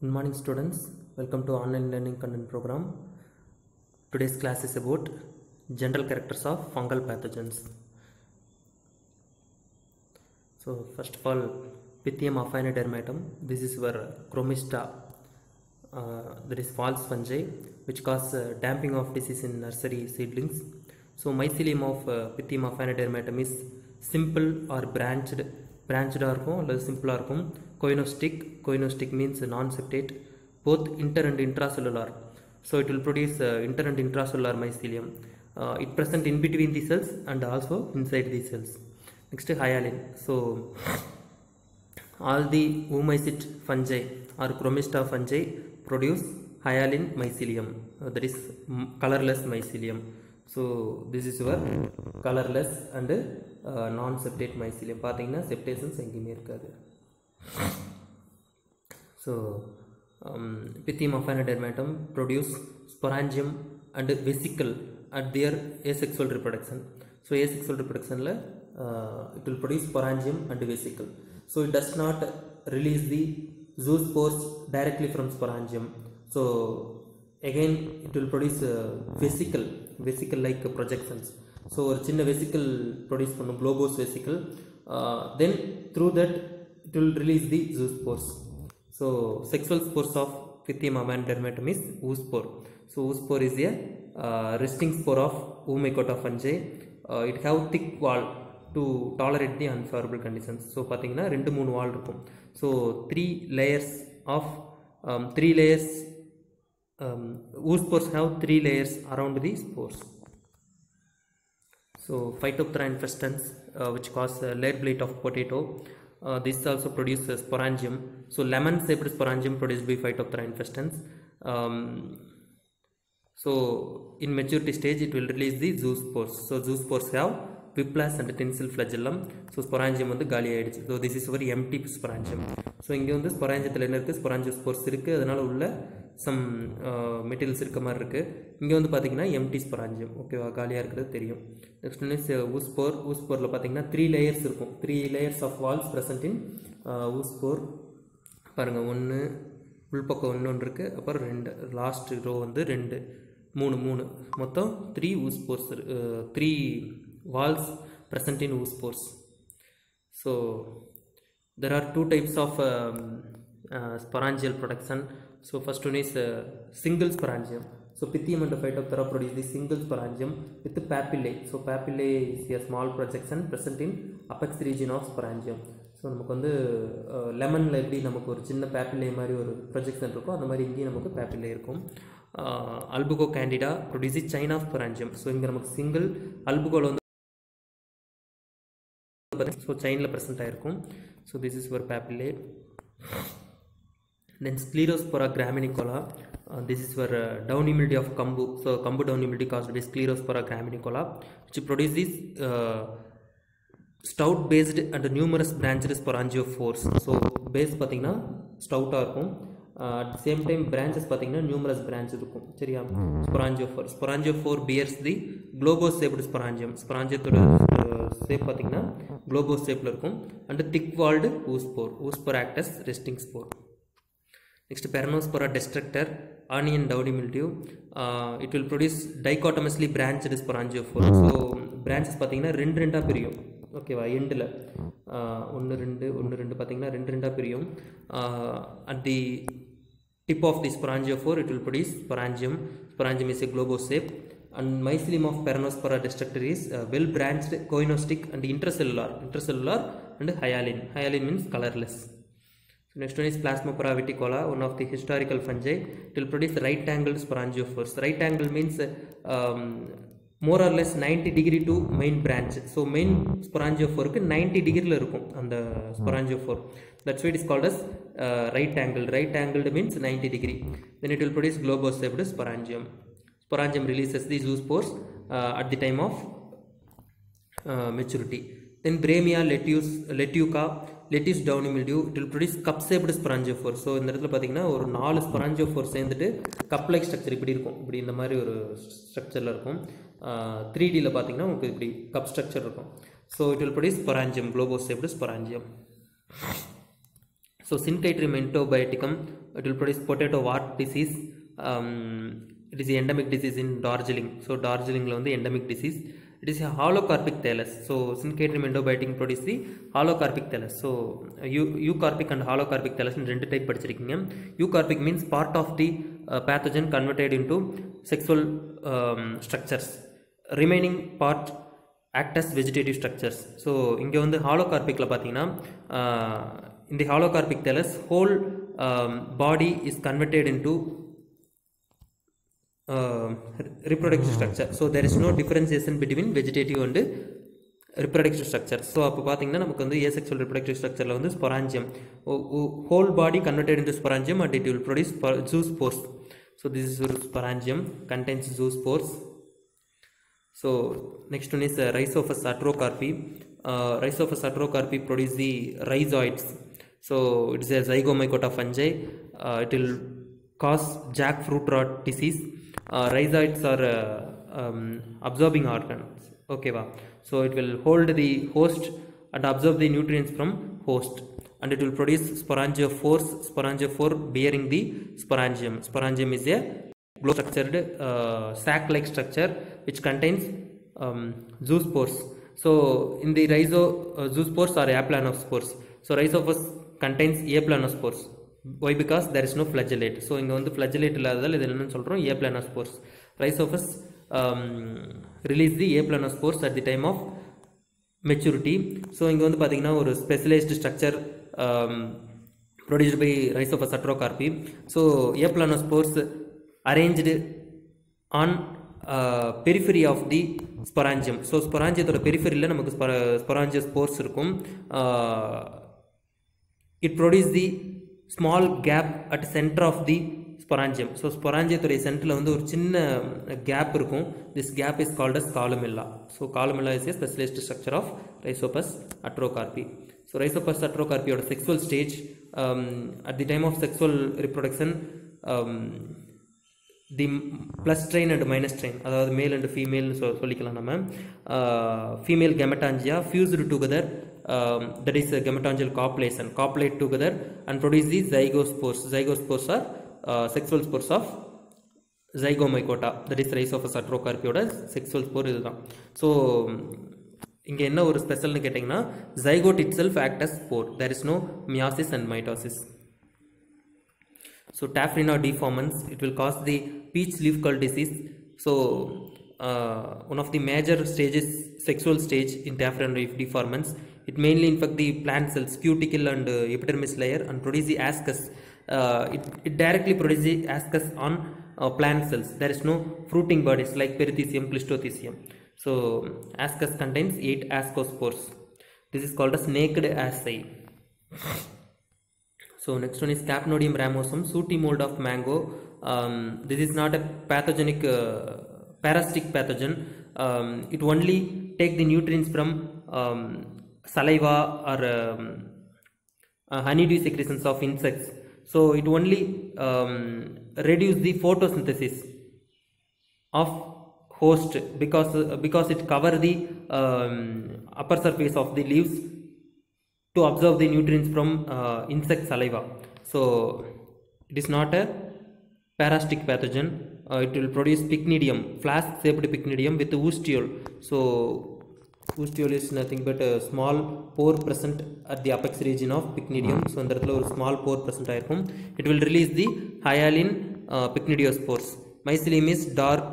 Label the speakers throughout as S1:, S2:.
S1: Good morning students, welcome to online learning content program. Today's class is about general characters of fungal pathogens. So first of all, Pythium aphainodermatum, this is where Chromista, that is false fungi which cause damping of disease in nursery seedlings. So mycelium of Pythium aphainodermatum is simple or branched இருக்கும் அல்லது சிம்பிளாக இருக்கும். Coinostic means non-septate, both inter and intracellular. So it will produce inter and intracellular mycelium. It present in between the cells and also inside the cells. Next, hyalin. So all the oomycete fungi or Chromista fungi produce hyalin mycelium, that is colorless mycelium. So this is your colorless and non-septate mycelium. பார்த்தீங்கன்னா septations எங்கேயுமே இருக்காது. So Pythium aphainodermatum produce sporangium and vesicle at their asexual reproduction. So asexual reproduction it will produce sporangium and vesicle. So it does not release the zoospores directly from sporangium. So again it will produce vesicle like projections. So ஒரு சின்ன vesicle produce பண்ணும், globose vesicle. Then through that it will release the zoospores. So sexual spores of Pythium aphainodermatum is oospore. So oospore is a resting spore of Oomycota fungi. It have thick wall to tolerate the unfavorable conditions. So பார்த்தீங்கன்னா 2-3 wall இருக்கும். So 3 layers oospores have 3 layers around the spores. So Phytophthora infestans, which cause layer blight of potato, this also produces sporangium. So lemon shaped sporangium produced by Phytophthora infestans. So in maturity stage it will release the zoospores. So zoospores have whiplash and tinsel flagellum. So sporangium வந்து காலி ஆயிடுச்சு. So this is very empty sporangium. So இங்கே வந்து sporangiயத்தில் என்ன இருக்குது, sporangiosspores இருக்குது, அதனால் உள்ள some materials இருக்க மாதிரி இருக்குது. இங்கே வந்து பார்த்தீங்கன்னா empty sporangium, ஓகேவா, காலியாக இருக்கிறது தெரியும். Next one is oospore. oosporeல பார்த்தீங்கன்னா 3 layers இருக்கும். 3 layers of walls present in oospore. பாருங்கள், ஒன்று உள்பக்கம் ஒன்று இருக்குது, அப்புறம் 2 லாஸ்ட் ரோ வந்து 2 3 மொத்தம் 3 oospores, 3 walls present in oospores. So there are 2 types of sporangial production. So first one is single sporangium. So Pythium and Phytophthora produce the single sporangium with papillae. So papillae is a small projection present in apex region of sporangium. So நமக்கு வந்து லெமனில் எப்படி நமக்கு ஒரு சின்ன பேப்பிலே மாதிரி ஒரு projection இருக்கும், அந்த மாதிரி இங்கேயும் நமக்கு பேப்பிலே இருக்கும். Albugo candida produce chain of sporangium. So இங்கே நமக்கு சிங்கிள் அல்புகோவில் வந்து ஸோ சைனில் ப்ரெசென்ட் ஆகிருக்கும். ஸோ திஸ் இஸ் ஒரு papillae. Then Sclerospora graminicola, this is for downy mildew of kambu. So kambu downy mildew caused by Sclerospora graminicola, which produces stout based and numerous branched sporangiophores. So base பார்த்தீங்கன்னா ஸ்டவுட்டாக இருக்கும், at the same time branches பார்த்தீங்கன்னா numerous branches இருக்கும், சரியா. Sporangiophore bears the globose shaped sporangium. sporangiயத்தோட shape பார்த்தீங்கன்னா globose ஷேப்பில் இருக்கும், and thick walled oospore act as resting spore. Next, Peronospora destructor, onion downy mildew, it will produce dichotomously branched sporangiophore. So branches பார்த்தீங்கன்னா 2 பிரியும், ஓகேவா, எண்டில் 1-2 பார்த்தீங்கன்னா 2 பிரியும். At the tip of the sporangiophore it will produce sporangium. Sporangium is a globose shape, and mycelium of Peronospora destructor is well branched, coinostic and intracellular and hyalin. Hyalin means colorless. So next one is Plasmopora viticola, one of the historical fungi. It will produce right angled sporangiophores. Right angle means more or less 90 degree to main branch. So main sporangiophore 90 degree இருக்கும் அந்த sporangiophore. That's why it is called as right angled. Right angled means 90 degree. Then it will produce globose shaped sporangium. Sporangium releases the zoospores at the time of maturity. Then Bremia letuca, lettuce downy mildew, it will produce cup shaped sporangiophore. So இந்த இடத்துல பார்த்தீங்கன்னா ஒரு 4 sporangiophore சேர்ந்துட்டு cup like structure இப்படி இருக்கும், இப்படி இந்த மாதிரி ஒரு ஸ்ட்ரக்சரில் இருக்கும். 3Dயில் பார்த்தீங்கன்னா உங்களுக்கு இப்படி கப் ஸ்ட்ரக்சர் இருக்கும். So it will produce sporangium, globose shaped sporangium. So Syncytium endobioticum, it will produce potato wart disease. It is an endemic disease in Darjeeling. So Darjeeling is the endemic disease. It is a holocarpic thallus. So Syncytium endobioticum produces the holocarpic thallus. So eucarpic and holocarpic thallus in two type படிச்சிருக்கீங்க. Eucarpic means part of the pathogen converted into sexual structures. Remaining part act as vegetative structures. So இங்கே வந்து ஹாலோகார்பிக்கில் பார்த்தீங்கன்னா in the holocarpic thallus whole body is converted into reproductive structure. So there is no differentiation between vegetative and reproductive structure. So அப்போ பார்த்தீங்கன்னா நமக்கு வந்து asexual reproductive structureல வந்து sporangium, whole body converted into sporangium and it will produce zoospores. So this is sporangium, contains zoospores. So next one is Rhizophus atrocarpi. Rhizophus atrocarpi produce the rhizoids. So it is a zygomycota fungi. It will cause jackfruit rot disease. Rhizoids are absorbing organs. Okay, wow. So it will hold the host and absorb the nutrients from host, and it will produce sporangiophores. Sporangiophore bearing the sporangium. Sporangium is a glow structured sac-like structure which contains zoospores. So in the zoospores are aplanospores. So Rhizophus contains aplanospores. Why? Because there is no flagellate. So இங்க வந்து flagellate இல்லாததால் இது என்னன்னு சொல்றோம், aplanospores. Rhizophus release the aplanospores at the time of maturity. So இங்க வந்து பாத்தீங்கன்னா ஒரு specialized structure produced by Rhizophus atrocarpi. So aplanospores arranged on periphery of the sporangium. So sporangium periphery la namakku sporangiospores irukum. It produces the small gap at center of the sporangium. So sporangium center la vandu or chinna gap irukum. This gap is called as columella. So columella is a specialized structure of Rhizophus atrocarpi. So Rhizophus atrocarpi oda sexual stage, at the time of sexual reproduction, the plus strain and minus strain, அதாவது மேல் and female சொல்லிக்கலாம் நம்ம. Female gametangia fused together, that is gametangial copulation, copulate together and produce the zygospores. Zygospores are sexual spores of zygomycota, that is Rhizophus atrocarpi oda sexual spore இதுதான். So இங்கே என்ன ஒரு ஸ்பெஷல்னு கேட்டிங்கன்னா, zygote itself act as spore. There is no meiosis and mitosis. So Taphrina deformans, it will cause the peach leaf curl disease. So one of the major stages, sexual stage in Taphrina deformans, it mainly infect the plant cells, cuticle and epidermis layer, and produce the ascus. It directly produces the ascus on plant cells. There is no fruiting bodies like perithecium, clistothecium. So ascus contains 8 ascospores. This is called as naked asci. So next one is Capnodium ramosum, sooty mold of mango. This is not a pathogenic, parasitic pathogen. It only take the nutrients from saliva or honeydew secretions of insects. So it only reduce the photosynthesis of host because it cover the upper surface of the leaves to absorb the nutrients from insect saliva. So it is not a parasitic pathogen. It will produce pycnidium, flask shaped pycnidium with ostiole. So ostiole is nothing but a small pore present at the apex region of pycnidium. So அந்த இடத்துல ஒரு small pore present ஆயிருக்கும். It will release the hyaline pycnidiospores. Mycelium is dark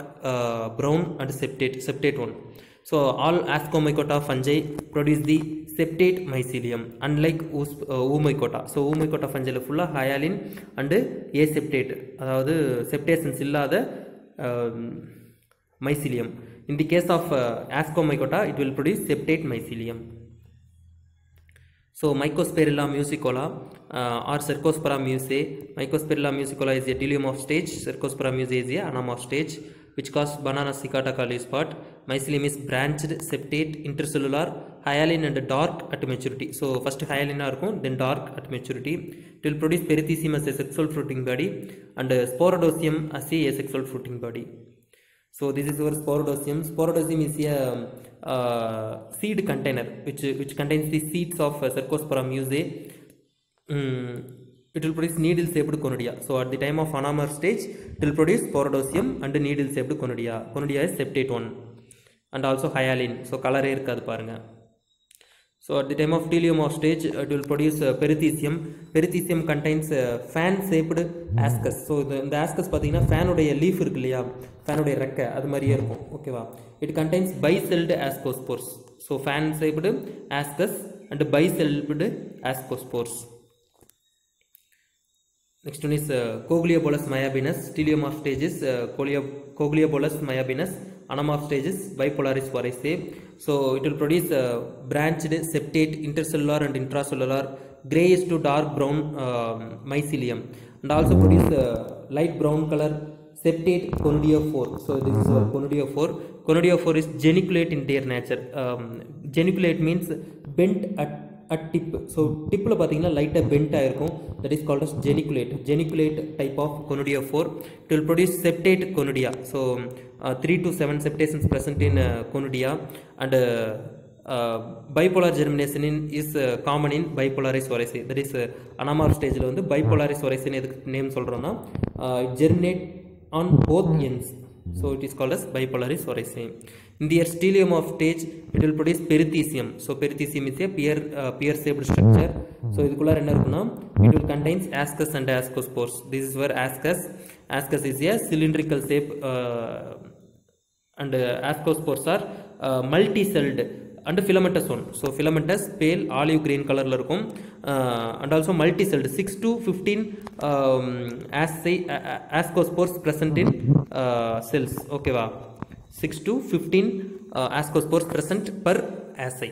S1: brown and septate one. So all Ascomycota fungi produce the septate mycelium, unlike Oomycota. So Oomycota fungi la full hyaline and aseptate, அதாவது septations இல்லாத mycelium. In the case of Ascomycota, it will produce septate mycelium. So Mycosphaerella musicola or Cercospora musae. Mycosphaerella musicola is a teleomorph stage. Cercospora musae is a anamorph stage, which cause banana cicada coli spot. Mycelium is branched, septate, intercellular, hyaline and dark at maturity. So first hyaline இருக்கும், then dark at maturity. It will produce perithecium as a sexual fruiting body and sporodocium as a asexual fruiting body. So this is our sporodocium. Sporodocium is a seed container which contains the seeds of Cercospora musae. it will produce needle shaped conidia. So at the time of anomer stage, it will produce sporodocium and needle shaped conidia. Conidia is septate one and also hyaline. So color irukadu parunga. So at the time of teleomorph stage, it will produce perithecium. Perithecium contains fan shaped ascus. So the ascus pathina fan uடைய leaf irukku இல்லையா, fan உடைய ரெக்கை அது மாதிரியே இருக்கும். ஓகேவா? It contains bicelled ascospores. So fan shaped ascus and bicelled ascospores. Next one is Cogliobolus myabinus. Teleomorph stage is Cogliobolus myabinus. Anamorph stage is Bipolaris voraceae. So it will produce branched septate intercellular and intracellular grayish to dark brown mycelium, and also produce light brown color septate conidiophore. So this is conidiophore. Conidiophore is geniculate in their nature. Geniculate means bent at tip. So tip la pathina light bent aayirkum, that is called as geniculate. Geniculate type of conidiophore. It will produce septate conidia. So 3 to 7 septations present in conidia, and bipolar germination is common in Bipolaris voraceae. That is anamorph stage la vandu Bipolaris voraceae eduk name solrona, it germinate on both ends. So it is called as Bipolaris voraceae. In the teleomorph stage, it will produce perithecium. So perithecium is a pear shaped structure. So idukkulla enna irukuna, it will contains ascus and ascospores. This is where ascus is a cylindrical shape, and ascospores are multi-celled and filamentous one. So filamentous pale olive green color la irukum, and also multi-celled 6 to 15 ascospores present in cells. Okay va, 6 to 15 ascospores present per assay.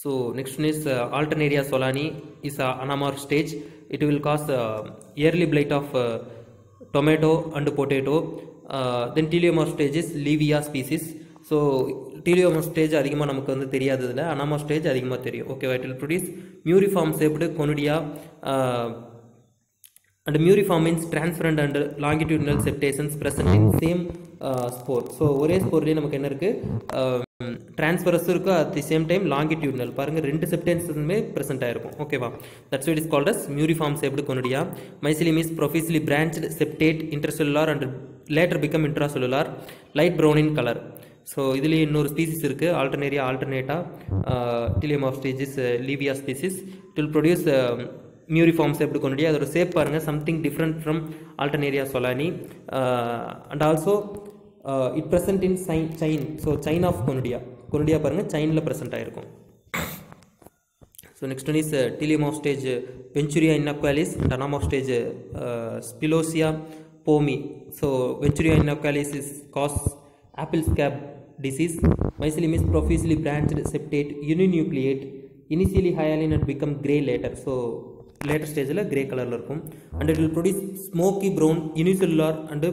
S1: So next one is Alternaria solani is anamorph stage. It will cause early blight of tomato and potato. Then teleomorph stage is Levia species. So teleomorph stage அதிகமாக நமக்கு வந்து தெரியாததில்ல, anamorph stage அதிகமாக தெரியும். Okay, it will produce muriform shaped conidia, and muriform means transparent and longitudinal septations present in same spore. So ஒரே ஸ்போர்லேயே நமக்கு என்ன இருக்கு, transverse இருக்கு, at the same time longitudinal. பாருங்க ரெண்டு septations present ஆயிருக்கும். ஓகேவா? That's why it is called as muriform shaped conidia. Mycelium is profusely branched septate intercellular and later become intracellular, light brown in color. So இதுலேயே இன்னொரு species இருக்குது, Alternaria alternata. Teleomorph stage is Levia species. It will produce muriform shaped conidia. அதோட shape பாருங்க, something different from Alternaria solani, and also it present in chain. So chain of conidia பாருங்க chainல present ஆயிருக்கும். So next one is teleomorph stage Venturia innaqualis, and anamorph stage Spilosia pomi. So Venturia innaqualis is cause apple scab disease. Mycelium is profusely branched septate uninucleate, initially hyaline and become grey later. So later stage la grey color la irukum, and it will produce smoky brown unicellular and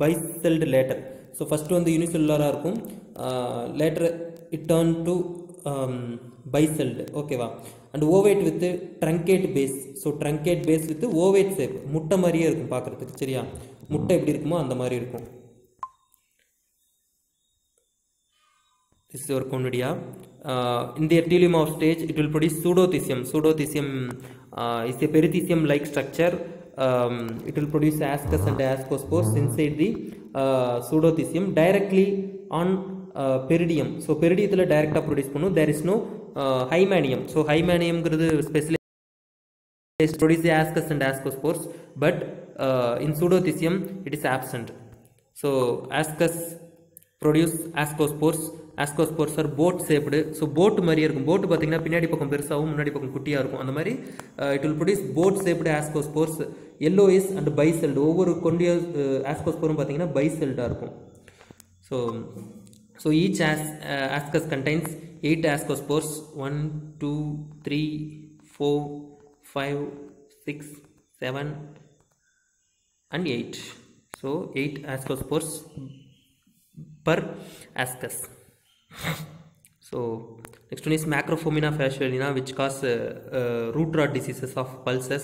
S1: bicelled later. So first one the unicellular irukum, later it turned to bicelled. Okay va, and ovate with truncate base. So truncate base with ovate shape, mutta mariye irukum paakradhukku. Seriya, mutta eppadi irukumo andha mari irukum. This is our conidia. In the teleomorph stage, it will produce pseudothecium. Pseudothecium is a perithecium-like structure. It will produce ascus and ascospores inside the pseudothecium directly on peridium. So peridium direct produce panu. There is no hymanium. So hymanium specialized produce the ascus and ascospores, but in pseudothecium it is absent. So ascus produce ascospores. Ascospores are boat shaped. So boat மாதிரியே இருக்கும். boat பார்த்தீங்கன்னா பின்னாடி பக்கம் பெருசாகவும் முன்னாடி பக்கம் குட்டியாக இருக்கும். அந்த மாதிரி it will produce boat shaped ascospores, yellowish and bicelled. ஒவ்வொரு கொண்டிய ascospore பார்த்தீங்கன்னா bicelled-ஆ இருக்கும். So each ascus contains 8 ascospores. 1 2 3 4 5 6 7 and 8. So 8 ascospores per ascus. So next one is Macrophomina fasciolina, which cause root rot diseases of pulses.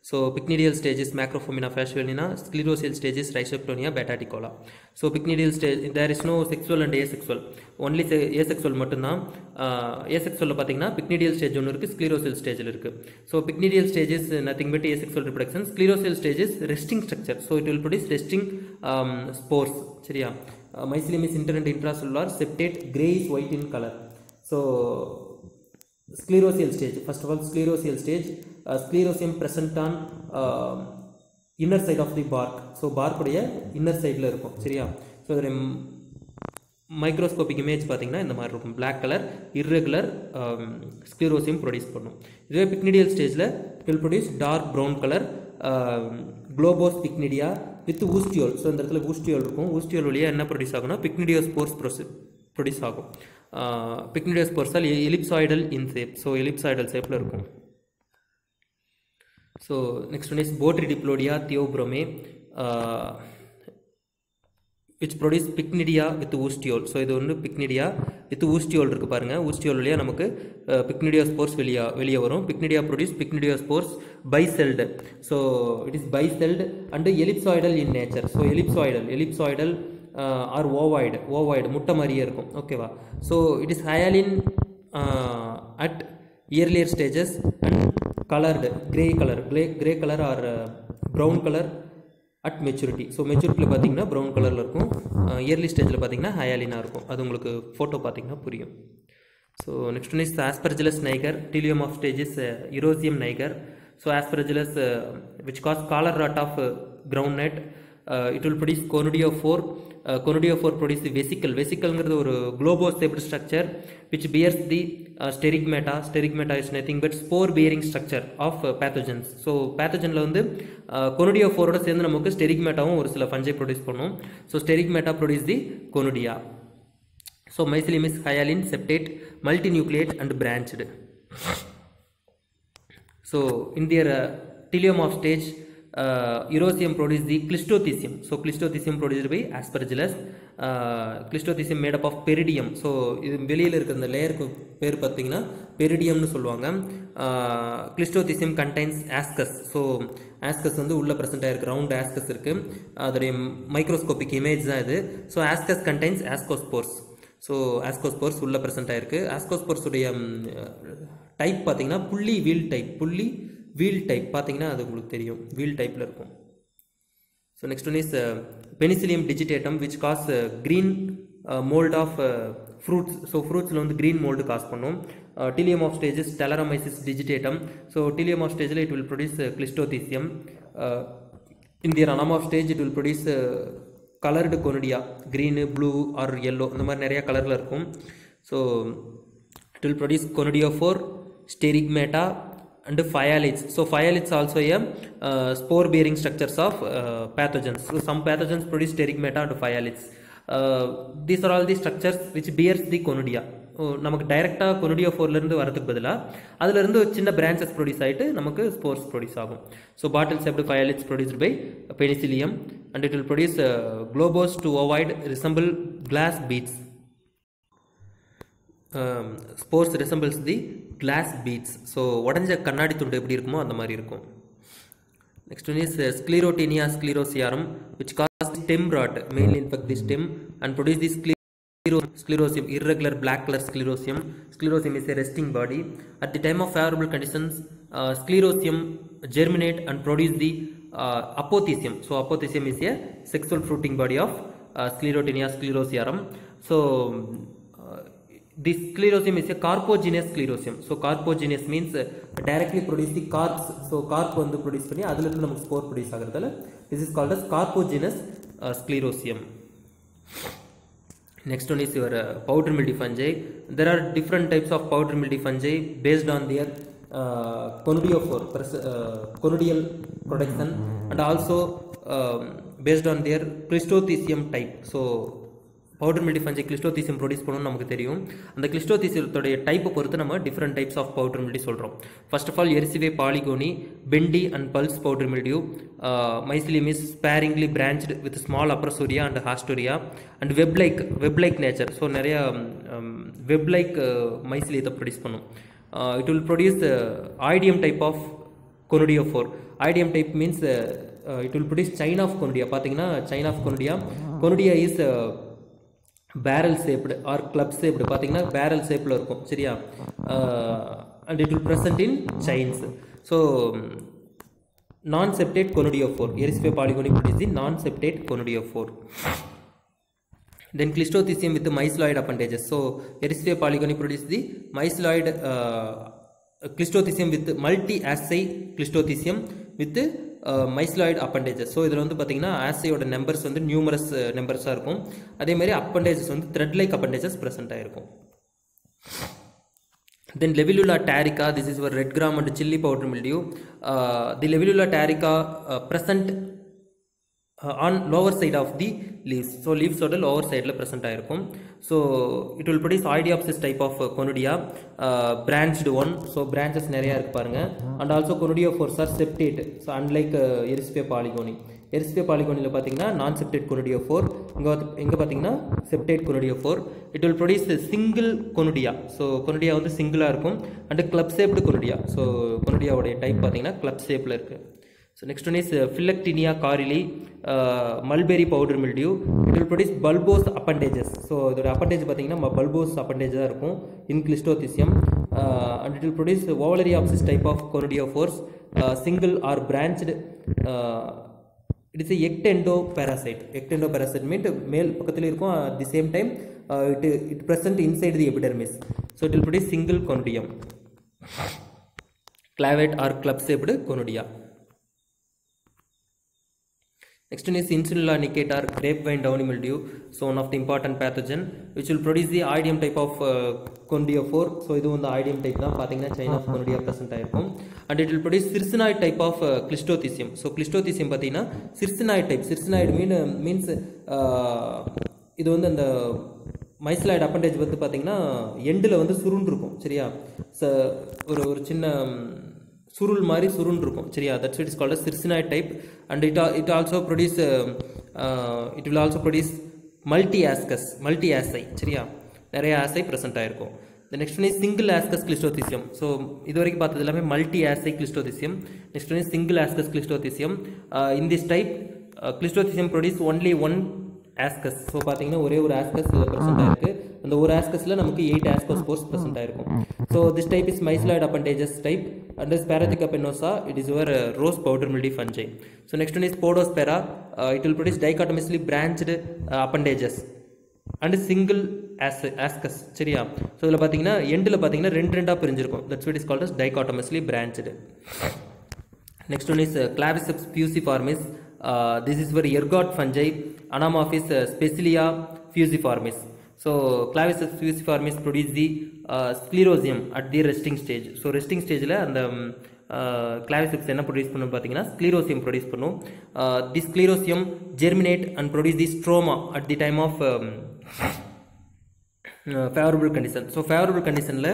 S1: So pycnidial stage is Macrophomina fasciolina, sclerosal stage is Rhizoctonia betaticola. So pycnidial stage, there is no sexual and asexual, only asexual மட்டும்தான். Asexual பார்த்தீங்கன்னா pycnidial stage ஒன்று இருக்குது, sclerosal stage இருக்குது. So pycnidial stage is nothing but asexual reproduction, sclerosal stage is resting structure, so it will produce resting spores. சரியா? Mycelium is inter and intracellular, septate, greyish white in color. So sclerosal stage, first of all sclerosal stage, sclerosium present on inner side of the bark, so bark உடைய inner side ல இருக்கும். சரியா? So இதோட microscopic image பார்த்தீங்கன்னா இந்த மாதிரி இருக்கும், black color irregular sclerosium produce பண்ணும். இதுவே pycnidial ஸ்டேஜில் it will produce dark brown color globose pycnidia with oostiole. So இந்த இடத்துல oostiole இருக்கும், oostiole வழியாக என்ன ப்ரொடியூஸ் ஆகும்னா pycnidiospores ப்ரொடியூஸ் ஆகும். pycnidiospores ellipsoidal in shape, so ellipsoidal ஷேப்பில் இருக்கும். So next one is Botrytiplodia theobrome, which produce pycnidia with oostiole. So இது ஒன்று pycnidia with oostiole இருக்குது பாருங்கள், oostiole வழியாக நமக்கு pycnidiospores வெளியே வரும். pycnidia produce pycnidiospores bicelled, so it is bicelled and ellipsoidal in nature. So ellipsoidal or ovoid முட்டை மாதிரியே இருக்கும். ஓகேவா? So it is hyaline at earlier stages and colored grey color or brown color at maturity. So மெச்சூரிட்டியில் பார்த்தீங்கன்னா brown கலரில் இருக்கும், yearly ஸ்டேஜில் பார்த்தீங்கன்னா ஹயாலினாக இருக்கும். அது உங்களுக்கு ஃபோட்டோ பார்த்தீங்கன்னா புரியும். So next one is Aspergillus niger, teleum of stage is Erosium niger. So Aspergillus which cause collar rot of groundnut, it will produce conidiophore. Conidiophore produce the vesicle ஒரு globose shaped structure which bears the sterigmata. Sterigmata is nothing but spore bearing structure of pathogens. So பேத்தஜனில் வந்து conidiophore சேர்ந்து நமக்கு sterigmataவும் ஒரு சில fungi produce பண்ணும். So sterigmata produce the conidia. So mycelium is hyaline, septate, multinucleate and branched. So in their teleum of stage, Erosium produce the Clistothecium. So Clistothecium produced by Aspergillus. Clistothecium made up of peridium. So இது வெளியில் இருக்கிற இந்த லேயருக்கு பேர் பார்த்தீங்கன்னா பெரிடியம்னு சொல்லுவாங்க. Clistothecium contains ascus. So ascus வந்து உள்ள ப்ரெசென்ட் ஆகிருக்கு, ரவுண்ட் ascus இருக்குது, அதோடைய மைக்ரோஸ்கோபிக் இமேஜ் தான் இது. So ascus contains ascospores. So ascospores உள்ள ப்ரெசென்ட் ஆகிருக்கு. ascospores உடைய டைப் பார்த்தீங்கன்னா புள்ளி வீல் டைப் பார்த்தீங்கன்னா அது உங்களுக்கு தெரியும், வீல் டைப்பில் இருக்கும். So next one is Penicillium digitatum which cause green mold of fruits. So ஃப்ரூட்ஸில் வந்து green mold காஸ் பண்ணும். Teleum of stages Talaromyces digitatum. So Teleum of stage it will produce Clistothecium. In the anam of stage it will produce colored conidia, green, blue or yellow, இந்த மாதிரி நிறைய கலரில் இருக்கும். So it will produce conidiophore, sterigmata and phyalids. So phyalids also a spore bearing structures of pathogens. So some pathogens produce sterigmata and phyalids. These are all the structures which bears the conidia. நமக்கு டைரெக்டாக கொனிடியோஃபோர்லேருந்து வரதுக்கு பதிலாக அதிலிருந்து சின்ன branches produce ஆகிட்டு நமக்கு spores produce ஆகும். So bottle shaped phyalids produced by Penicillium and it will produce globose to ovoid resemble glass beads. Spores resembles the glass beads. So உடஞ்ச கண்ணாடி துண்டு எப்படி இருக்குமோ அந்த மாதிரி இருக்கும். Next one is Sclerotinia sclerosiarum which cause stem rot, mainly infect the stem and produce the sclerosium, irregular black color sclerosium. Sclerosium is a resting body. At the time of favorable conditions, sclerosium germinate and produce the apothecium. So apothecium is a sexual fruiting body of Sclerotinia sclerosiarum. So this sclerosium is a carpogenous sclerosium. So carpogenous means directly produce the carps. So carp வந்து produce பண்ணி அதில் இருந்து நமக்கு spore produce ஆகிறதால this is called as carpogenous sclerosium. Next one is your powder mildew fungi. There are different types of powder mildew fungi based on their conidiophore, conidial production and also based on their Clistothecium type. So powder mildew fungi cleistothecium produce பண்ணணும்னு நமக்கு தெரியும். அந்த கிளிஸ்டோதீசியத்தோடைய டைப்பை பொறுத்து நம்ம different types of powder mildew சொல்கிறோம். First of all Erysiphe polygoni, bhindi and pulse powder mildew. Mycelium is sparingly branched with small aprosoria and hastoria and web-like nature. So நிறைய web-like mycelium ப்ரொடியூஸ் பண்ணும். It will produce oidium type of conidiophore. Idiom type means it will produce chain of conidia. பார்த்தீங்கன்னா chain of conidia. Conidia is barrel shaped or club shaped. பார்த்தீங்கன்னா barrel shapeல இருக்கும் சரியா, and it will present in chains. So non-septate conidiophore. Erisiphe polygony produce the non-septate conidiophore. Then Cleistothecium with the myceloid appendages. So Erisiphe polygony produce the myceloid Cleistothecium with multi-assay Cleistothecium with myceloid appendages. So இதில் வந்து பார்த்தீங்கன்னா ஆசையோட numbers வந்து numerous நம்பர்ஸாக இருக்கும். அதே மாதிரி appendages வந்து thread like appendages present ஆகிருக்கும். Then Levulula tarica, this is for red gram and chili powder mildew. The Levulula tarica present on lower side of the leaves. So leaves oda lower side la present ஆயிருக்கும். So it will produce Oidiopsis type of conidia, branched one. So branches நிறைய இருக்கு பாருங்க. And also conidiophores are septate. So unlike Erisiphe polygony. Erisiphe polygony பார்த்தீங்கன்னா நான் septate conidiophore, இங்க பார்த்தீங்கன்னா septate conidiophore. It will produce a single conidia. So conidia வந்து சிங்கிளா இருக்கும் and club shaped conidia. So conidia உடைய டைப் பார்த்தீங்கன்னா club shapeல இருக்கு. So next one is Phyllectinia corylli, mulberry powder mildew. It will produce bulbous appendages. So இதோட appendage பார்த்தீங்கன்னா bulbous appendage தான் இருக்கும் in Cleistothecium, and it will produce Ovulariopsis type of conidiophores, single or branched. It is a ectendoparasite. Ectendoparasite means male பக்கத்துல இருக்கும், at the same time it present inside the epidermis. So it will produce single conidium, clavate or club shaped conidia. Next one is Insulina nicata, grapevine downy mildew. So one of the important pathogen which will produce the Oidium type of conidiophore. So இது வந்து Oidium type தான், பார்த்தீங்கன்னா chain of conidia present ஆயிருக்கும். And it will produce Circinoid type of Cleistothecium. So Cleistothecium பார்த்தீங்கன்னா Circinoid type. Circinoid means இது வந்து அந்த மைசலாய்டு appendage வந்து பார்த்தீங்கன்னா எண்டில் வந்து சுருண்டு இருக்கும் சரியா, ஒரு சின்ன சுருள் மாதிரி சுருண்டு இருக்கும் சரியா, that's why it is called as Circinoid type. And it also produce it will also produce multi assay சரியா, நிறைய assay present ஆயிருக்கும். The next one is single ascus Cleistothecium. So இது வரைக்கும் பார்த்தது எல்லாமே multi assay Cleistothecium. Next one is single ascus Cleistothecium. In this type Cleistothecium produce only one ascus. So பார்த்தீங்கன்னா ஒரே ஒரு ஆஸ்கஸ் ப்ரெசென்ட் ஆயிருக்கு, அந்த ஒரு ஆஸ்கஸில் நமக்கு 8 ஆஸ்கோஸ்போர்ஸ் ப்ரெசென்ட் ஆயிருக்கும். So this type is myceloid appendages type, and is Paratheca pennosa. It is your rose powder mildew fungi. So next one is Podospera. It will produce dichotomously branched appendages and single ascus சரியா. So இதில் பார்த்தீங்கன்னா எண்டில் பார்த்தீங்கன்னா ரெண்டாக பிரிஞ்சிருக்கும், that's what is called as dichotomously branched. Next one is Claviceps fusiformis. This is for ergot fungi, Anamorphis Specialia fusiformis. So Claviceps fusiformis produce the sclerosium at the resting stage. So resting stage la and Claviceps என்ன produce பண்ணும் பார்த்தீங்கன்னா sclerosium produce பண்ணும். This sclerosium germinate and produce the stroma at the time of favourable condition. So favourable கண்டிஷனில்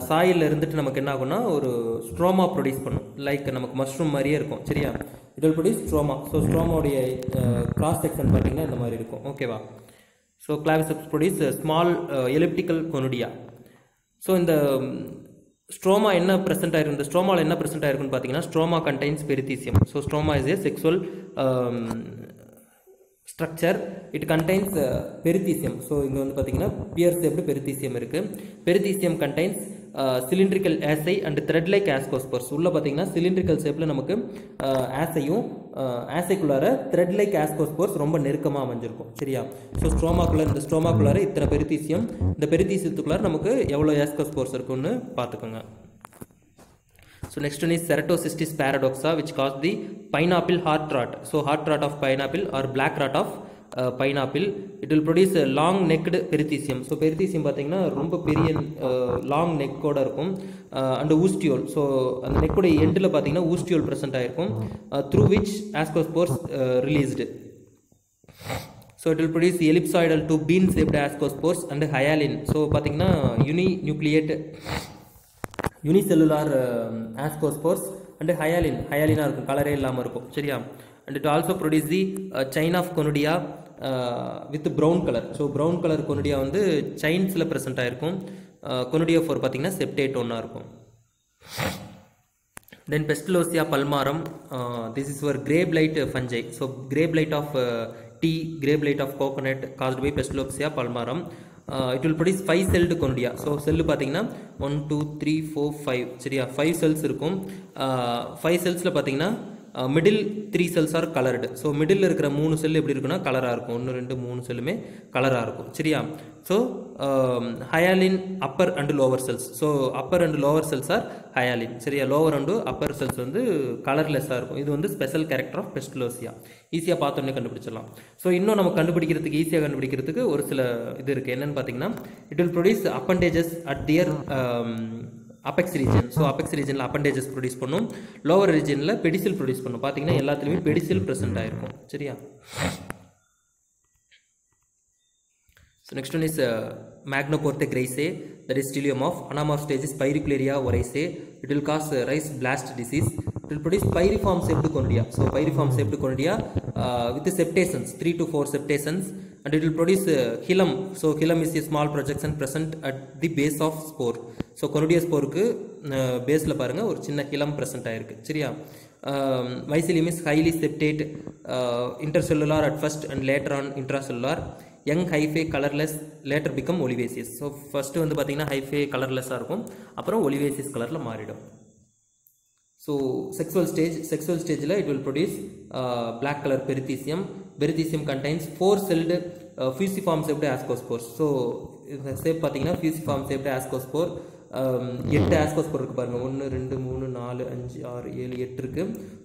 S1: soil இருந்துட்டு நமக்கு என்ன ஆகும்னா ஒரு ஸ்ட்ரோமா ப்ரொடியூஸ் பண்ணும், லைக் நமக்கு மஷ்ரூம் மாதிரியே இருக்கும் சரியா. It will produce stroma. So ஸ்ட்ரோமாவுடைய கிராஸ் செக்ஷன் பார்த்தீங்கன்னா இந்த மாதிரி இருக்கும் ஓகேவா. So Claviceps produce small elliptical conidia. So இந்த ஸ்ட்ரோமா என்ன ப்ரெசென்ட் ஆயிருக்கும், இந்த ஸ்ட்ரோமாவில் என்ன ப்ரெசென்ட் ஆயிருக்குன்னு பார்த்தீங்கன்னா stroma contains perithecium. So stroma is a sexual structure. It contains perithecium. So இங்க வந்து பாத்தீங்கன்னா பியர் ஷேப்டு பெரித்தீசியம் இருக்கு. பெரித்தீசியம் contains cylindrical assay and thread like ascospores. உள்ள பாத்தீங்கன்னா cylindrical ஷேப்ல நமக்கு ஆசையும் ஆசைக்குள்ளார thread like ascospores ரொம்ப நெருக்கமா அமைஞ்சிருக்கும் சரியா. ஸோ ஸ்ட்ரோமாக்குள்ள இந்த ஸ்ட்ரோமாக்குள்ளார இத்தனை பெரித்தீசியம், இந்த பெரித்தீசியத்துக்குள்ளார நமக்கு எவ்வளவு ஆஸ்கோஸ்போர்ஸ் இருக்குன்னு பார்த்துக்கோங்க. So next one is Ceratocystis paradoxa, which cause the pineapple heart rot. So heart rot of pineapple or black rot of pineapple. It will produce a long necked perithecium. So perithecium பார்த்தீங்கன்னா ரொம்ப பெரிய long நெக்கோட இருக்கும் and oostiole. So அந்த நெக்கோட எண்டில் பார்த்தீங்கன்னா oostiole present ஆயிருக்கும் through which ascospores released. So it will produce ellipsoidal to bean shaped ascospores and hyaline. So பார்த்தீங்கன்னா unicellular ascospores and hyalina இருக்கும், கலரே இல்லாமல் இருக்கும் சரியா. and it also produce the chain of conidia with brown color. so brown color conidia வந்து chainsல present ஆயிருக்கும். conidiophore பார்த்தீங்கன்னா septate ஒன்றா இருக்கும். Then Pestilosia palmarum, this is for grey blight fungi. So grey blight of tea, grey blight of coconut caused by Pestilosia palmarum. It will produce 5-celled conodia. So cell பார்த்தீங்கன்னா 1 2 3 4 5 சரியா 5 cells இருக்கும். 5 cellsல பார்த்தீங்கன்னா middle 3 cells are coloured. So middle இருக்கிற 3 செல் எப்படி இருக்குன்னா கலராக இருக்கும். 1 2 3 செல்லுமே கலராக இருக்கும் சரியா. So hyaline upper and lower cells. So upper and lower cells are hyaline சரியா. லோவர் அண்டு அப்பர் செல்ஸ் வந்து கலர்லெஸ்ஸாக இருக்கும். இது வந்து ஸ்பெஷல் கேரக்டர் ஆஃப் பெஸ்டிலோசியா. ஈஸியாக பார்த்தோன்னே கண்டுபிடிச்சிடலாம். ஸோ இன்னும் நம்ம கண்டுபிடிக்கிறதுக்கு ஈஸியாக கண்டுபிடிக்கிறதுக்கு ஒரு சில இது இருக்குது. என்னென்னு பார்த்தீங்கன்னா it will produce appendages at their apex region. So apex ரீஜனில் அப்பண்டேஜஸ் ப்ரொடியூஸ் பண்ணும். லோவர் ரீஜனில் பெடிசில் ப்ரொடியூஸ் பண்ணும். பார்த்தீங்கன்னா எல்லாத்துலேயுமே பெடிசில் ப்ரெசென்ட் ஆகிருக்கும் சரியா. So next one is Magnoporthe grace, that is stylium of anamorph stage is Pyricularia oraceae. It will cause rice blast disease. It will produce pyriform shaped conodia. So pyriform shaped conodia with the septations, 3 to 4 septations, and it will produce hilum. So hilum is a small projection present at the base of spore. So conodia spore ku base la parunga or chinna hilum present aayirukku சரியா. Mycelium is highly septate, intercellular at first and later on intracellular. Young hyphae colorless, later become olivaceous. So first வந்து பார்த்தீங்கன்னா hyphae colorless-ஆ இருக்கும், அப்புறம் olivaceous கலரில் மாறிடும். So sexual stage-ல it will produce black color perithecium. Perithecium contains 4-celled fusiform shaped ascospores. So இந்த shape பார்த்தீங்கன்னா fusiform shaped ascospore. 8 ascospore இருக்கு பாருங்க. 1 2 3 4 5 6 7 8 இருக்கு.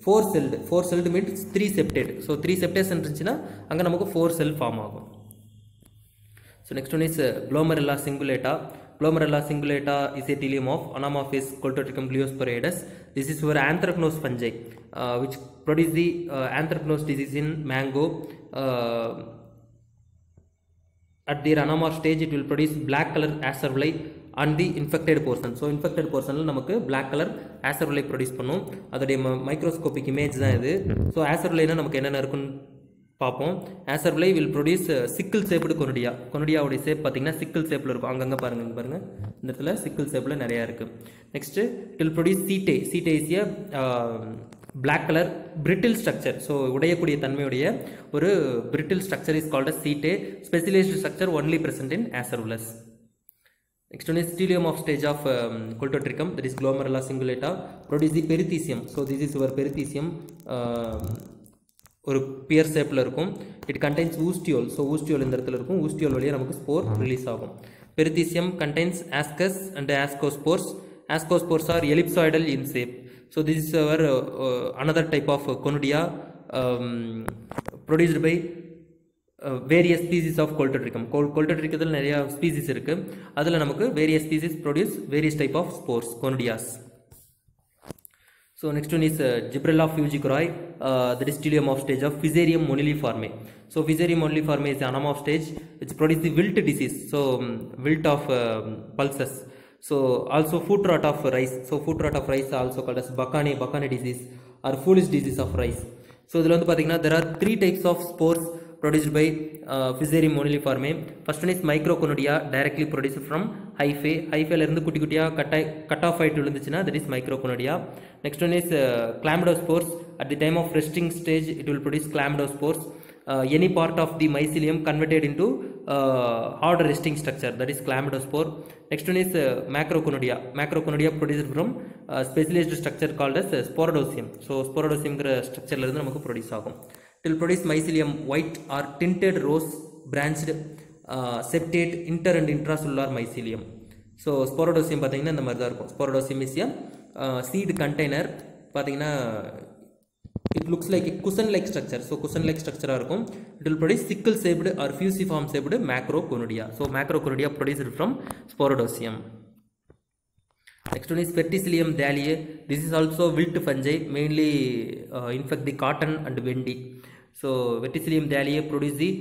S1: 4 celled means 3 septate. So 3 septation இருந்துச்சுன்னா அங்க நமக்கு 4 cell ஃபார்ம் ஆகும். So next one is Glomerella cingulata. Glomerella cingulata is a tilium of Anamorphous Coltotrichum gliosporidus. This is for anthracnose fungi, which produce the anthracnose disease in mango. At their anamorph stage, it will produce black color acervuli on the infected portion. So infected portion la namakku black color acervuli produce பண்ணும். அதோட microscopic image தான் இது. So acervuli na நமக்கு என்னென்ன இருக்குன்னு பார்ப்போம். acervuli will produce sickle shaped conodia. கொனோடியாவுடைய shape பார்த்தீங்கன்னா சிக்கிள் ஷேப்பில் இருக்கும். அங்கங்கே பாருங்க, இங்கே பாருங்க, இந்த இடத்துல சிக்கிள் ஷேப்பில் நிறையா இருக்குது. Next it will produce setae. Setae is a black colour brittle structure. So உடையக்கூடிய தன்மையுடைய ஒரு brittle structure is called as setae. Specialised structure only present in acervulus. Next one is stylium of stage of Coltotrichum, that is Glomerella cingulata, produce the perithecium. So this is our perithecium. ஒரு pear ஷேப்பில் இருக்கும். It contains ostiole. So ostiole இந்த இடத்துல இருக்கும். Ostiole வழியாக நமக்கு spore release ஆகும். Perithecium contains ascus and ascospores. Ascospores are ellipsoidal in shape. So this is our another type of conidia produced by various species of Colletotrichum. கொல்டோட்ரிக்கத்தில் நிறையா species இருக்குது. அதில் நமக்கு various species produce various type of spores conidias. So next one is Gibberella fugicroi, that is stylium of stage of Fusarium moniliforme. So Fusarium moniliforme is the anamorph stage which produces the wilt disease. So wilt of pulses. So also foot rot of rice. So foot rot of rice also called as Bakane disease or foolish disease of rice. So இதில் வந்து பார்த்தீங்கன்னா there are 3 types of spores produced by Fusarium moniliforme. First one is microconodia, directly produced from hyphae. hyphae இருந்து குட்டி குட்டியாக cut off ஆகிட்டு விழுந்துச்சுன்னா that is microconodia. Next one is chlamydospores. At the time of resting stage, it will produce chlamydospores. Any part of the mycelium converted into hard resting structure, that is chlamydospore. Next one is macroconodia. Macroconodia produced from specialized structure called as sporodocium. So sporodocium structure la irundhu namakku produce agum. It will produce mycelium white or tinted rose branched septate inter and intracellular mycelium. So sporodocium பார்த்தீங்கன்னா இந்த மாதிரி தான் இருக்கும். sporodocium is a seed container. பார்த்தீங்கன்னா it looks like a cushion like structure. So cushion like structure இருக்கும். It will produce sickle shaped or fusiform shaped macroconodia. So macroconodia produced from sporodocium. Next one is Verticillium thalliae. This is also wilt fungi, mainly infect the cotton and vendi. So Verticillium thalliae produce the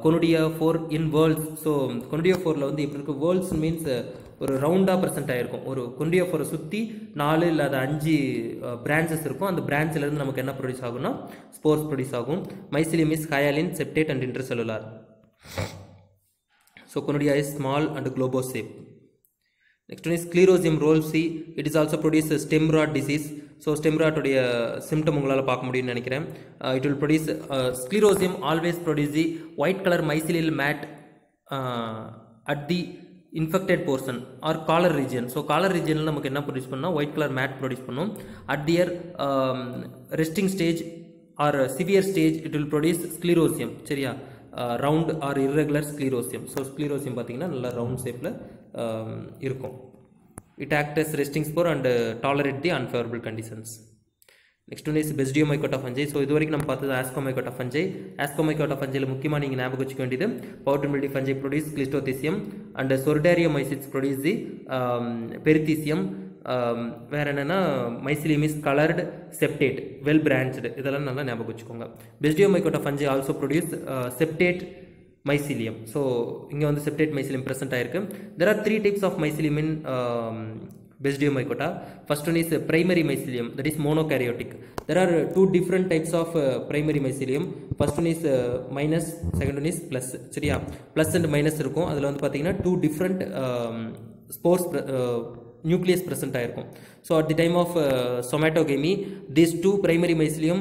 S1: conidiophore in whorls. So conidiophore la வந்து இப்படி இருக்கு. whorls means ஒரு ரவுண்டாக present ஆகிருக்கும். ஒரு conidiophore சுற்றி 4 இல்லை 5 branches இருக்கும். அந்த பிரான்ச்சிலேருந்து நமக்கு என்ன ப்ரொடியூஸ் ஆகும்னா ஸ்போர்ஸ் ப்ரொடியூஸ் ஆகும். mycelium is hyaline, septate and intercellular. So conodia is small and globose shape. Next one is Sclerotium rolfsi. It is also produce stem rot disease. So stem rot உடைய symptom உங்களால பார்க்க முடியும்னு நினைக்கிறேன். It will produce Sclerotium always produce the white color mycelial mat at the infected portion or collar region. So collar region நமக்கு என்ன produce பண்ணா white color mat produce பண்ணும். At their resting stage or severe stage it will produce Sclerotium. சரியா? Round or irregular Sclerotium. So Sclerotium பார்த்தீங்கன்னா நல்ல round shapeல இருக்கும். It acts as resting spore and tolerate the unfavorable conditions. Next one is Basidiomycota fungi. So இது வரைக்கும் நம்ம பார்த்தது Ascomycota fungi. Ascomycota fungiல முக்கியமா நீங்க ஞாபகம் வச்சுக்க வேண்டியது powdery mildew fungi produce Cleistothecium and Soridariomycetes produce the Perithecium. வேற என்னன்னா mycelium is colored septate well branched. இதெல்லாம் நல்லா ஞாபகம் வச்சுக்கோங்க. Basidiomycota fungi also produce septate mycelium. So இங்க வந்து septate mycelium present ஆயிருக்கு. There are three types of mycelium in Basidiomycota. First one is primary mycelium, that is monokaryotic. There are two different types of primary mycelium. First one is minus, second one is plus. சரியா? Plus and minus இருக்கும். அதுல வந்து பாத்தீங்கன்னா two different spores nucleus present ஆயிருக்கும். So at the time of somatogamy, these two primary mycelium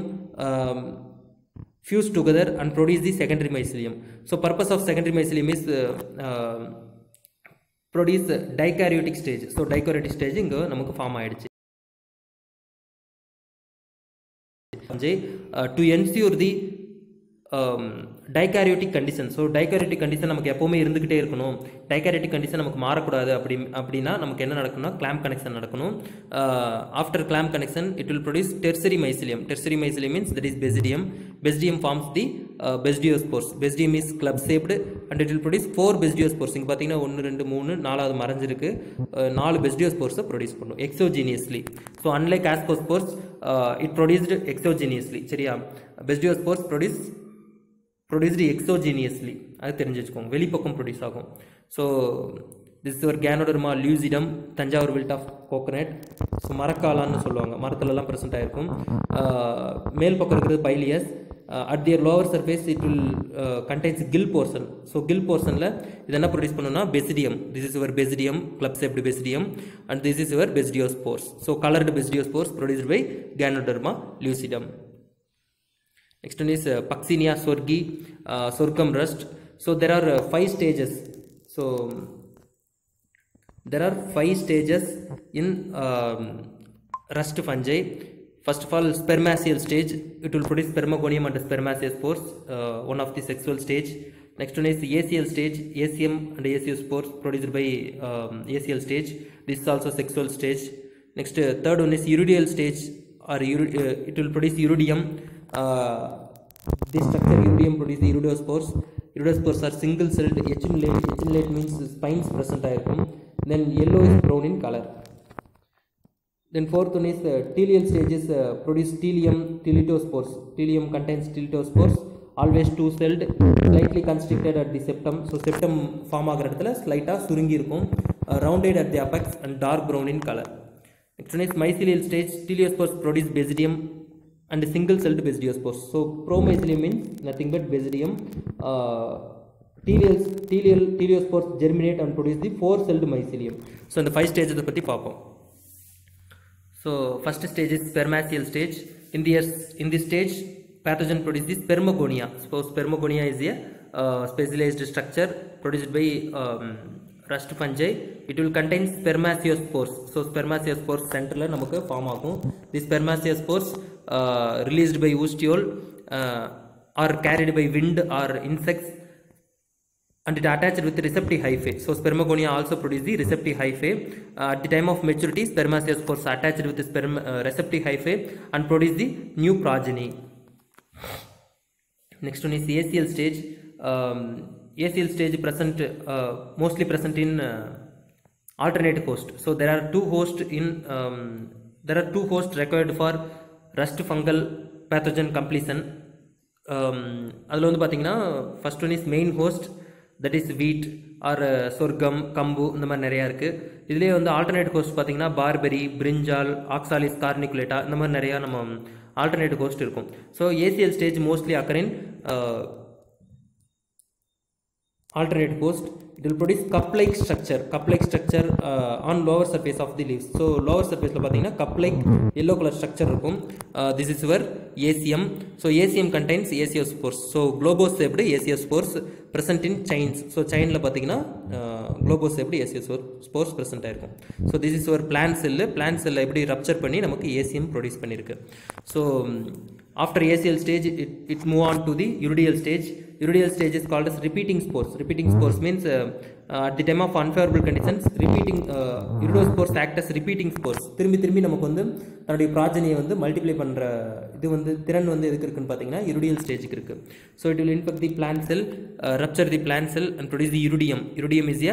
S1: fuse together and produce the secondary mycelium. So purpose of secondary mycelium is produce dikaryotic stage. So dikaryotic stage இங்க நமக்கு form ஆயிடுச்சு. To ensure the dikaryotic condition. So dikaryotic condition நமக்கு எப்பவுமே இருந்துகிட்டே இருக்கணும். Dikaryotic condition நமக்கு மாறக்கூடாது அப்படினா நமக்கு என்ன நடக்கணும்னா clamp connection நடக்கணும். After clamp connection it will produce tertiary mycelium. Tertiary mycelium means that is basidium. Basidium forms the basidiospores. Basidium is club shaped and it will produce 4 basidiospores. இங்க பாத்தீங்கன்னா 1 2 3 நாலாவது மறைஞ்சிருக்கு. 4 basidiospores produce பண்ணும் exogenously. So unlike ascospores it produced exogenously. சரியா? Basidiospores produced exogenously. அது தெரிஞ்சு வச்சுக்கோங்க. வெளிப்பக்கம் produce ஆகும். ஸோ திஸ் இஸ் ஒரு Ganoderma lucidum, Thanjavur wilt of coconut. So மரக்காலான்னு சொல்லுவாங்க. மரத்துலலாம் ப்ரெசென்ட் ஆகிருக்கும். மேல் பக்கம் இருக்கிறது பைலியஸ். At their lower surface it will contains gill portion. So gill portionல இது என்ன ப்ரொடியூஸ் பண்ணுன்னா basidium. This is your basidium, club shaped basidium, and this is your basidiospores. So colored basidiospores produced by Ganoderma lucidum. Next one is Puccinia sorgi, sorghum rust. So there are 5 stages. So there are 5 stages in rust fungi. First of all, spermaceal stage. It will produce spermagonium and spermaceospores, one of the sexual stage. Next one is ACL stage. ACM and ACiospores produced by ACL stage. This is also sexual stage. Next, third one is iridial stage, or it will produce iridium. This structure iridium produce the iridospores. Iridospores are single celled. Echinolate means spines present ஆயிருக்கும். Then yellow is brown in color. Then fourth one is teleal stages produce teleum, teletospores. Teleum contains teletospores, always two celled, slightly constricted at the septum. So septum form ஆகிற இடத்துல slightா சுருங்கி இருக்கும். Rounded at the apex and dark brown in color. Next one is mycelial stage. Teleospores produce basidium and single celled basidiospores. So promycelium means nothing but basidium. Teleospores germinate and produce the 4 celled mycelium. So in the 5 stages பத்தி பார்ப்போம். So first stage is spermaceal stage. In this stage pathogen produces the spermagonia. So spermagonia is a specialized structure produced by rust fungi. It will contain spermaceospores. So spermaceospores center la namakku form agum. These spermaceospores released by oostiole or carried by wind or insects, and it attached with receptive hyphae. So spermagonia also produce the receptive hyphae. At the time of maturity, spermaceospores attached with the receptive hyphae and produce the new progeny. Next one is ACL stage. ACL stage present mostly present in alternate host. So there are two hosts required for rust fungal pathogen completion. அதில் வந்து பார்த்தீங்கன்னா first one is main host, that is வீட் R சொர்க்கம், கம்பு, இந்த மாதிரி நிறையா இருக்குது. இதுலேயே வந்து ஆல்டர்னேட் ஹோஸ்ட் பார்த்தீங்கன்னா பார்பெரி, பிரிஞ்சால், ஆக்சாலிஸ் கார்னிகுலேட்டா, இந்த மாதிரி நிறையா நம்ம ஆல்டர்னேட் ஹோஸ்ட் இருக்கும். So ACL stage mostly occur in alternate host. it will produce cup-like structure on lower surface of the leaves. So lower surface la pathina cup-like yellow color structure irukum. This is your ACM. So ACM contains asiospores. So globose shaped asiospores present in chains. So chain la pathina globose shaped asiospores present ஆயிருக்கும். So this is your plant cell. Plant cell எப்படி rupture பண்ணி நமக்கு ACM produce பண்ணிருக்கு. So after ACL stage, it move on to the iridial stage. Iridial stage is called as repeating spores. Repeating spores means at the time of unfavorable conditions, repeating iridospores act as repeating spores. திரும்பி நமக்கு வந்து தன்னுடைய பிராஜனியை வந்து multiply பண்ற இது வந்து திறன் வந்து எதுக்கு இருக்குன்னு பாத்தீங்கன்னா iridial stage-க்கு இருக்கு. So it will infect the plant cell, rupture the plant cell and produce the iridium. Iridium is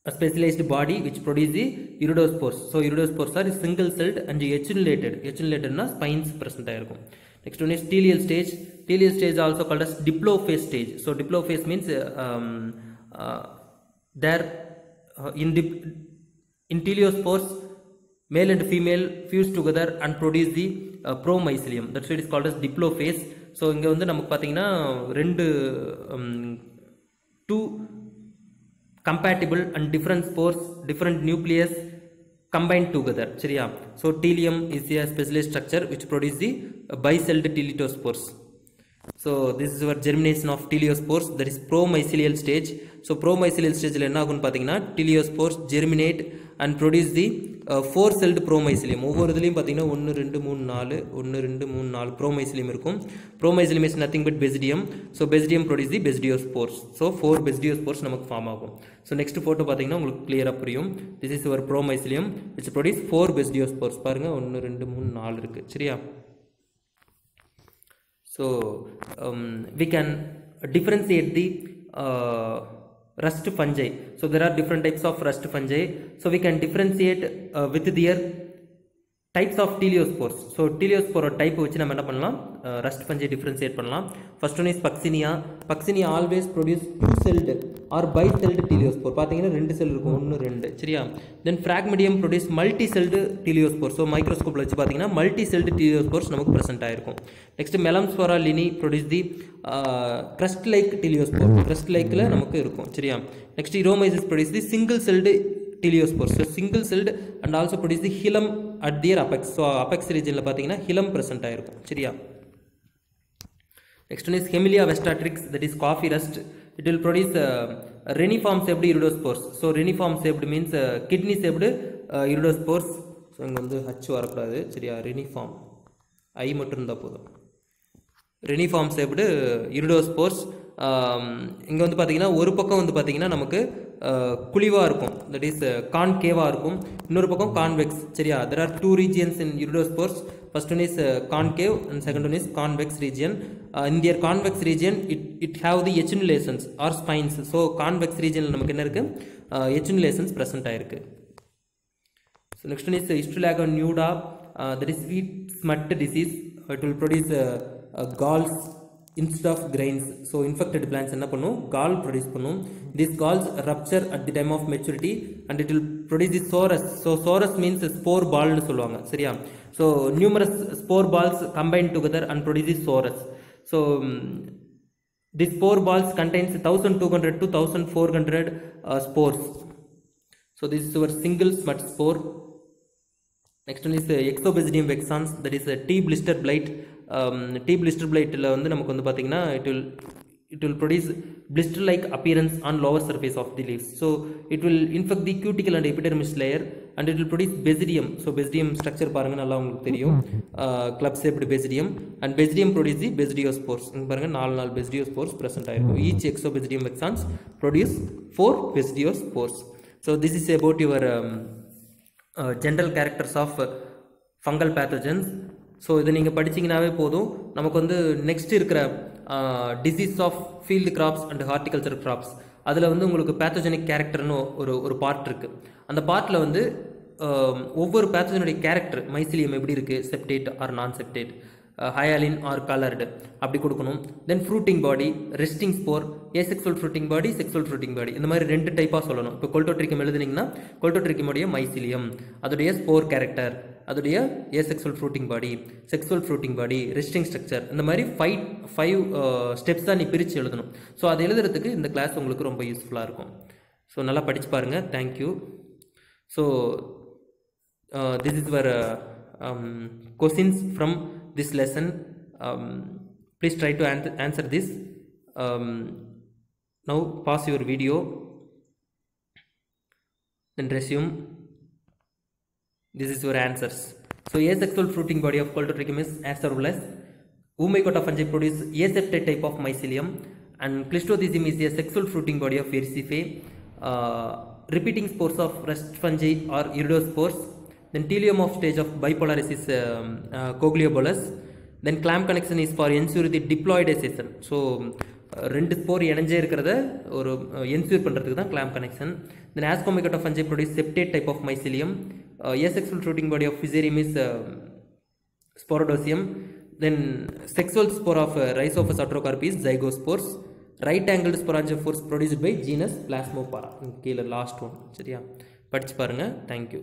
S1: a specialized body which produces the iridospores. So iridospores are single celled and echulated na spines present ஆயிருக்கும். Next one is teleal stage. Teleal stage also called as diplophase stage. So diplophase means there in teleospores male and female fuse together and produce the promycelium. That's why it is called as diplophase. So இங்க வந்து நமக்கு பாத்தீங்கன்னா ரெண்டு two compatible and different spores, different nucleus combined together. சரியா? So teleum is a specialized structure which produces the bicelled teletospores. So this is our germination of teleospores, that is promycelial stage. So promycelial stage la enna agum pathina teleospores germinate and produce the four celled promycelium. ஒவ்வொரு இதுலயும் பாத்தீங்கன்னா 1 2 3 4 1 2 3 4 promycelium இருக்கும். Promycelium is nothing but basidium. So basidium produce the basidiospores. So four basidiospores நமக்கு form ஆகும். So next photo பாத்தீங்கன்னா உங்களுக்கு கிளியரா புரியும். This is our promycelium which produce four basidiospores. பாருங்க 1 2 3 4 இருக்கு. சரியா? So we can differentiate the rust fungi. So there are different types of rust fungi. So we can differentiate with their types of teleospores. So teleospore type வச்சு நம்ம என்ன பண்ணலாம் rust fungi differentiate பண்ணலாம். First one is Puccinia. Puccinia always produce two celled or bicelled teleospore. பாத்தீங்கன்னா ரெண்டு செல் இருக்கும் 1 2 சரியா? Then Phragmidium produce multi-celled teleospore. So microscope வச்சு பாத்தீங்கன்னா multi-celled teleospores நமக்கு present ஆயிருக்கும். Next Melamspora lini produce the crust-like teleospore. Crust-like-ல நமக்கு இருக்கும் சரியா? Next Eromyces produce the single-celled teleospores. So single celled and also produce the hilum at their apex. So apex region la pathina hilum present ஆயிருக்கும் சரியா? Next one is Hemilia vestatrix, that is coffee rust. It will produce reniform shaped iridospores. So reniform shaped means kidney shaped iridospores. So இங்க வந்து h வரக்கூடாது சரியா? reniform I மட்டும் இருந்தா போதும். reniform shaped iridospores. இங்க வந்து பாத்தீங்கன்னா ஒரு பக்கம் வந்து பாத்தீங்கன்னா நமக்கு குழிவா இருக்கும், that is concave இருக்கும், இன்னொரு பக்கம் convex சரியா? There are two regions in iridospores. First one is concave and second one is convex region. In their convex region it have the echulations or spines. So convex region நமக்கு என்ன இருக்கு echulations present ஆயிருக்கு. So next one is Histrulaga nuda, that is wheat smut disease. It will produce galls instead of grains. So infected plants enna pannum gall produce pannum. These galls rupture at the time of maturity and it will produce the sorus. So sorus means spore ball nu solluvaanga seriya? So numerous spore balls combine together and produce the sorus. So these spore balls contains 1200 to 1400 spores. So this is our single smut spore. Next one is Exobasidium vexans, that is T blister blight. T blister blight la வந்து நமக்கு வந்து பாத்தீங்கன்னா it will produce blister like appearance on lower surface of the leaves. So it will infect the cuticle and epidermis layer and it will produce basidium. So basidium structure பாருங்க நல்லா உங்களுக்கு தெரியும், club shaped basidium and basidium produce the basidiospores. இங்க பாருங்க 4 basidiospores present ஆயிருக்கும். Each Exobasidium vexans produce 4 basidiospores. So this is about your general characters of fungal pathogens. So இதை நீங்கள் படிச்சிங்கனாவே போதும். நமக்கு வந்து நெக்ஸ்ட் இருக்கிற disease of field crops and horticulture crops அதில் வந்து உங்களுக்கு பேத்தோஜெனிக் கேரக்டர்னு ஒரு பார்ட் இருக்குது. அந்த பார்ட்டில் வந்து ஒவ்வொரு பேத்தோஜனுடைய கேரக்டர், மைசிலியம் எப்படி இருக்குது, septate or non septate, hyaline or coloured அப்படி கொடுக்கணும். Then fruiting body, resting spore, asexual fruiting body, sexual fruiting body, இந்த மாதிரி 2 டைப்பாக சொல்லணும். இப்போ கொல்டோட்ரிக்கம் எழுதுனீங்கன்னா கொல்டோட்ரிக்கமுடைய மைசிலியம், அதோடைய ஸ்போர் கேரக்டர், அதோடைய asexual fruiting body, sexual fruiting body, resting structure, இந்த மாதிரி ஃபைவ் ஸ்டெப்ஸ் தான் நீ பிரித்து எழுதணும். ஸோ அதை எழுதுறதுக்கு இந்த கிளாஸ் உங்களுக்கு ரொம்ப யூஸ்ஃபுல்லாக இருக்கும். ஸோ நல்லா படித்து பாருங்கள். Thank you. So this is your questions from this lesson. Please try to answer this. Now pause your video, then resume. This is your answers. So asexual fruiting body of Coltotrichum is Acerulus. Oomycota fungi produce aseptate type of mycelium, and Cleistothysium is a sexual fruiting body of Ericifae. Repeating spores of rust fungi or iridospores. Then teleum of stage of bipolaris is Cogliobolus. Then clamp connection is for ensure the diploidization. So ரெண்டு spore இணைஞ்சே இருக்கிறத ஒரு ensure பண்ணுறதுக்கு தான் clamp connection. Then Ascomycota fungi produce septate type of mycelium. Asexual fruiting body of Fusarium is Sporodocium. Then sexual spore of Rhizophus atrocarpus is Zygospores. Right angled sporangiophores produced by genus Plasmopara. கீழே last one. சரியா, படிச்சு பாருங்க. Thank you.